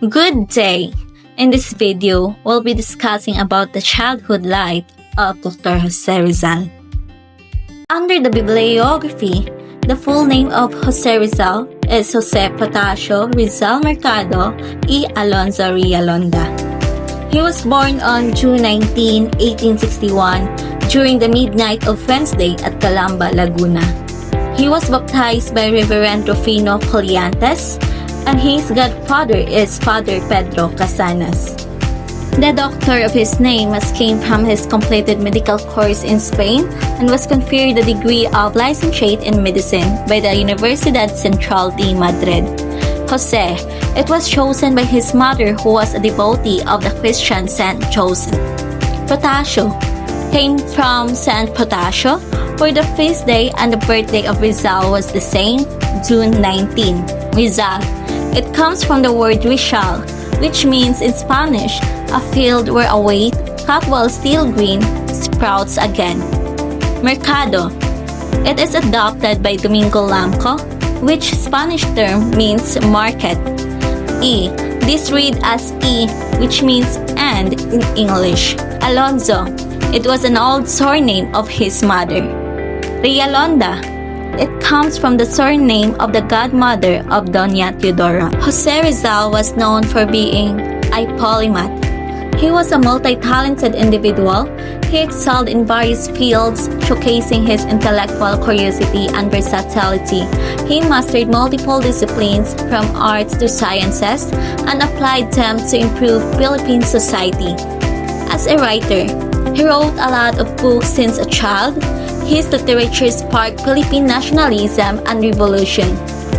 Good day! In this video, we'll be discussing about the childhood life of Dr. Jose Rizal. Under the bibliography, the full name of Jose Rizal is Jose Protasio Rizal Mercado y Alonzo Realonda. He was born on June 19, 1861 during the midnight of Wednesday at Calamba, Laguna. He was baptized by Reverend Rufino Colliantes, and his godfather is Father Pedro Casanas. The doctor of his name has came from his completed medical course in Spain and was conferred the degree of licentiate in medicine by the Universidad Central de Madrid. Jose, it was chosen by his mother who was a devotee of the Christian Saint Joseph. Protasio came from Saint Protasio, where the feast day and the birthday of Rizal was the same, June 19. Rizal. It comes from the word Rizal, which means in Spanish, a field where a wheat, cut while still green, sprouts again. Mercado. It is adopted by Domingo Lamco, which Spanish term means market. This read as E, which means and in English. Alonzo. It was an old surname of his mother. Realonda. It comes from the surname of the godmother of Doña Teodora. Jose Rizal was known for being a polymath. He was a multi-talented individual. He excelled in various fields, showcasing his intellectual curiosity and versatility. He mastered multiple disciplines from arts to sciences and applied them to improve Philippine society. As a writer, he wrote a lot of books since a child. His literature sparked Philippine nationalism and revolution.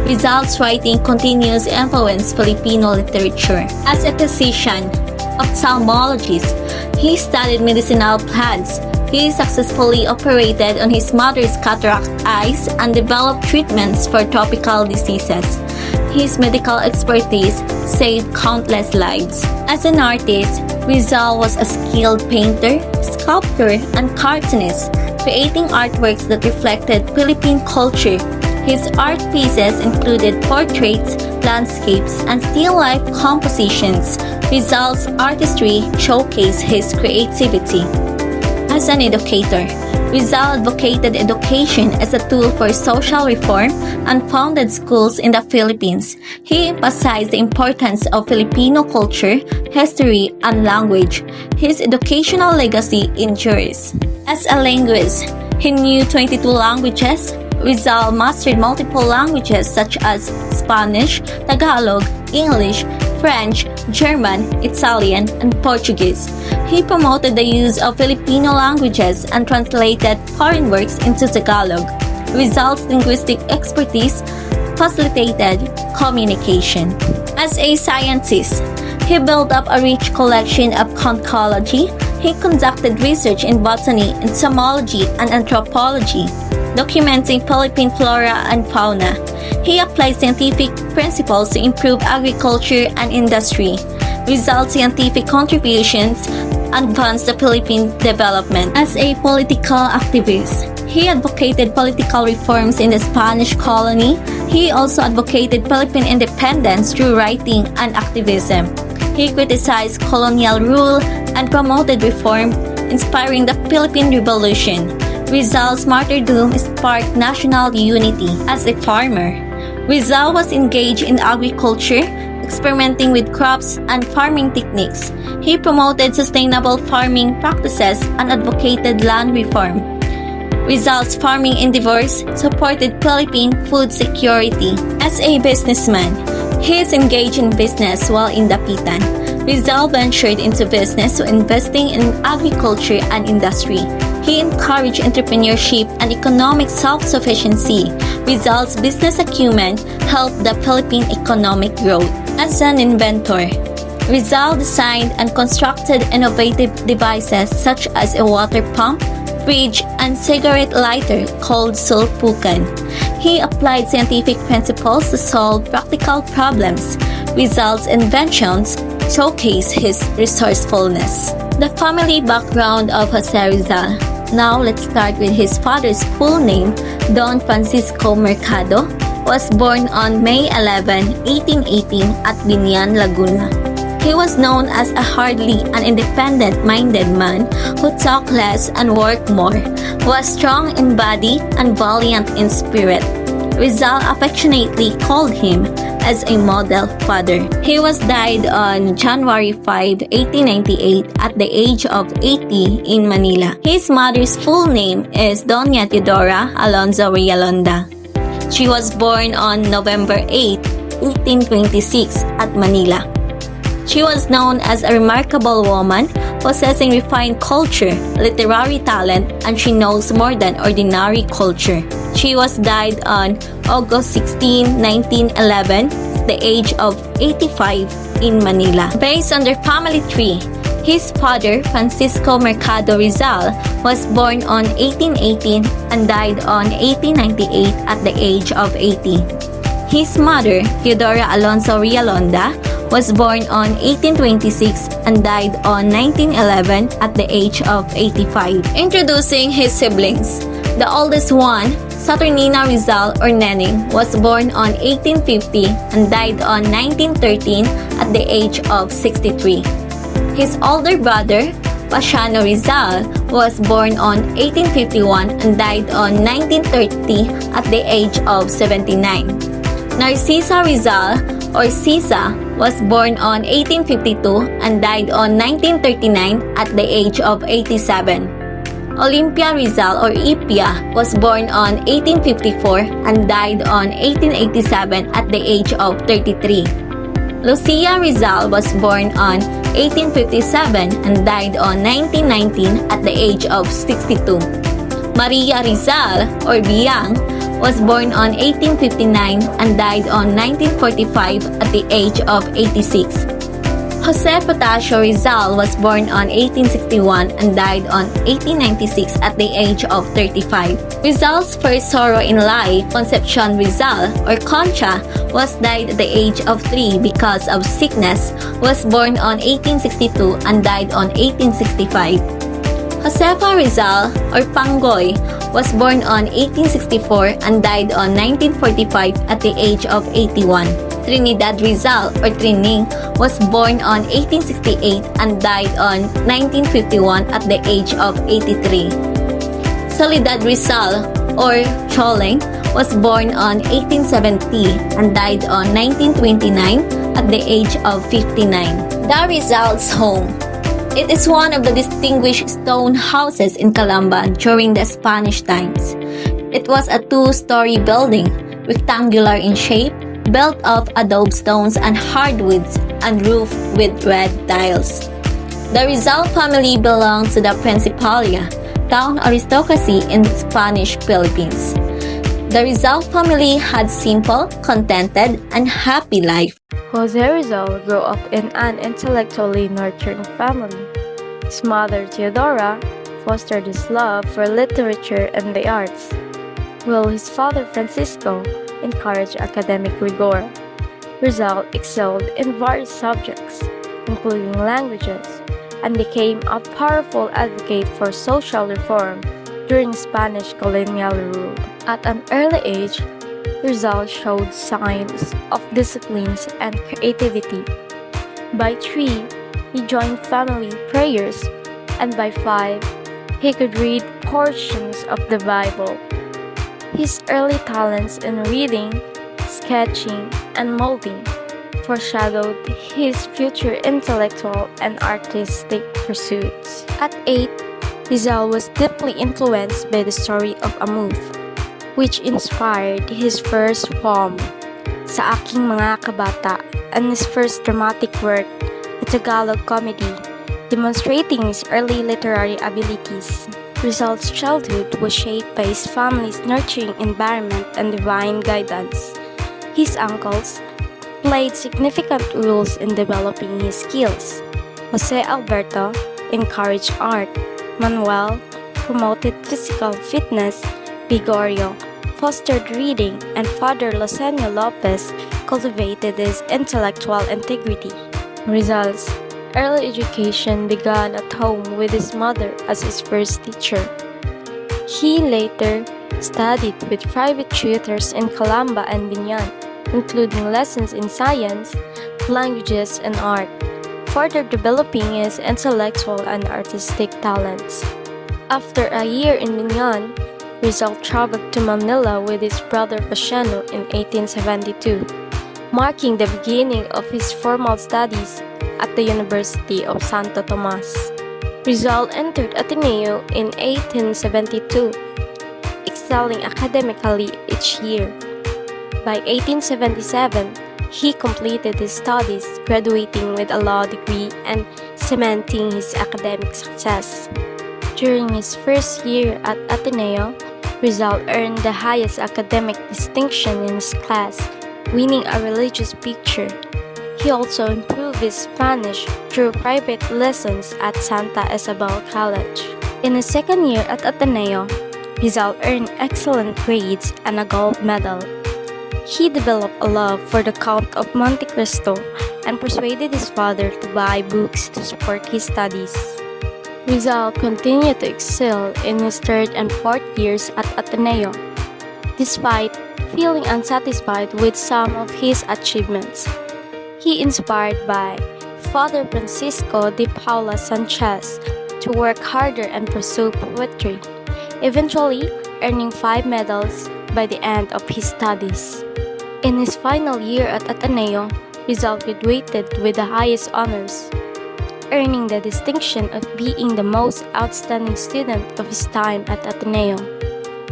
Rizal's writing continues to influence Filipino literature. As a physician, ophthalmologist, he studied medicinal plants. He successfully operated on his mother's cataract eyes and developed treatments for tropical diseases. His medical expertise saved countless lives. As an artist, Rizal was a skilled painter, sculptor, and cartoonist, creating artworks that reflected Philippine culture. His art pieces included portraits, landscapes, and still life compositions. Rizal's artistry showcased his creativity. As an educator, Rizal advocated education as a tool for social reform and founded schools in the Philippines. He emphasized the importance of Filipino culture, history, and language. His educational legacy endures. As a linguist, he knew 22 languages. Rizal mastered multiple languages such as Spanish, Tagalog, English, French, German, Italian, and Portuguese. He promoted the use of Filipino languages and translated foreign works into Tagalog. Rizal's linguistic expertise facilitated communication. As a scientist, he built up a rich collection of conchology. He conducted research in botany, entomology, and anthropology, documenting Philippine flora and fauna. He applied scientific principles to improve agriculture and industry. Rizal's scientific contributions advanced the Philippine development. As a political activist, he advocated political reforms in the Spanish colony. He also advocated Philippine independence through writing and activism. He criticized colonial rule and promoted reform, inspiring the Philippine Revolution. Rizal's martyrdom sparked national unity. As a farmer, Rizal was engaged in agriculture, experimenting with crops and farming techniques. He promoted sustainable farming practices and advocated land reform. Rizal's farming endeavors supported Philippine food security. As a businessman, he is engaged in business while in Dapitan. Rizal ventured into business to investing in agriculture and industry. He encouraged entrepreneurship and economic self-sufficiency. Rizal's business acumen helped the Philippine economic growth. As an inventor, Rizal designed and constructed innovative devices such as a water pump, fridge, and cigarette lighter called sulpukan. He applied scientific principles to solve practical problems. Rizal's inventions showcase his resourcefulness. The family background of Jose Rizal. Now let's start with his father's full name, Don Francisco Mercado. was born on May 11, 1818 at Binyan, Laguna. He was known as a hardly an independent-minded man who talked less and worked more, was strong in body and valiant in spirit. Rizal affectionately called him as a model father. He was died on January 5, 1898 at the age of 80 in Manila. His mother's full name is Doña Teodora Alonzo Rialonda. She was born on November 8, 1826 at Manila. She was known as a remarkable woman, possessing refined culture, literary talent, and she knows more than ordinary culture. She was died on August 16, 1911, at the age of 85 in Manila. Based on their family tree, his father, Francisco Mercado Rizal, was born on 1818 and died on 1898 at the age of 80. His mother, Teodora Alonzo Rialonda, was born on 1826 and died on 1911 at the age of 85. Introducing his siblings. The oldest one, Saturnina Rizal or Neneng, was born on 1850 and died on 1913 at the age of 63. His older brother, Pasiano Rizal, was born on 1851 and died on 1930 at the age of 79. Narcisa Rizal or Sisa was born on 1852 and died on 1939 at the age of 87. Olympia Rizal or Ipia was born on 1854 and died on 1887 at the age of 33. Lucia Rizal was born on 1857 and died on 1919 at the age of 62. Maria Rizal or Biang was born on 1859 and died on 1945 at the age of 86. Jose Potasio Rizal was born on 1861 and died on 1896 at the age of 35. Rizal's first sorrow in life, Concepcion Rizal or Concha, was died at the age of 3 because of sickness, was born on 1862 and died on 1865. Josefa Rizal or Pangoy was born on 1864 and died on 1945 at the age of 81. Trinidad Rizal or Trining was born on 1868 and died on 1951 at the age of 83. Soledad Rizal or Choleng was born on 1870 and died on 1929 at the age of 59. The Rizal's home. It is one of the distinguished stone houses in Calamba during the Spanish times. It was a two-story building, rectangular in shape, built of adobe stones and hardwoods, and roofed with red tiles. The Rizal family belonged to the Principalia, town aristocracy in Spanish Philippines. The Rizal family had simple, contented, and happy life. Jose Rizal grew up in an intellectually nurturing family. His mother, Teodora, fostered his love for literature and the arts, while his father, Francisco, encouraged academic rigor. Rizal excelled in various subjects, including languages, and became a powerful advocate for social reform during Spanish colonial rule. At an early age, Rizal showed signs of disciplines and creativity. By 3, he joined family prayers, and by 5, he could read portions of the Bible. His early talents in reading, sketching, and molding foreshadowed his future intellectual and artistic pursuits. At 8, Rizal was deeply influenced by the story of Amuth, which inspired his first poem, Sa Aking Mga Kabata, and his first dramatic work, a Tagalog comedy, demonstrating his early literary abilities. Rizal's childhood was shaped by his family's nurturing environment and divine guidance. His uncles played significant roles in developing his skills. Jose Alberto encouraged art, Manuel promoted physical fitness, Gregorio fostered reading, and Father Losenio Lopez cultivated his intellectual integrity. Rizal's early education began at home with his mother as his first teacher. He later studied with private tutors in Calamba and Binyan, including lessons in science, languages, and art, further developing his intellectual and artistic talents. After a year in Binyan, Rizal traveled to Manila with his brother Paciano in 1872, marking the beginning of his formal studies at the University of Santo Tomas. Rizal entered Ateneo in 1872, excelling academically each year. By 1877, he completed his studies, graduating with a law degree and cementing his academic success. During his first year at Ateneo, Rizal earned the highest academic distinction in his class, winning a religious picture. He also improved his Spanish through private lessons at Santa Isabel College. In his second year at Ateneo, Rizal earned excellent grades and a gold medal. He developed a love for the Count of Monte Cristo and persuaded his father to buy books to support his studies. Rizal continued to excel in his third and fourth years at Ateneo, despite feeling unsatisfied with some of his achievements. He inspired by Father Francisco de Paula Sanchez to work harder and pursue poetry, eventually earning 5 medals by the end of his studies. In his final year at Ateneo, Rizal graduated with the highest honors, earning the distinction of being the most outstanding student of his time at Ateneo,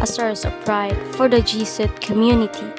a source of pride for the Jesuit community.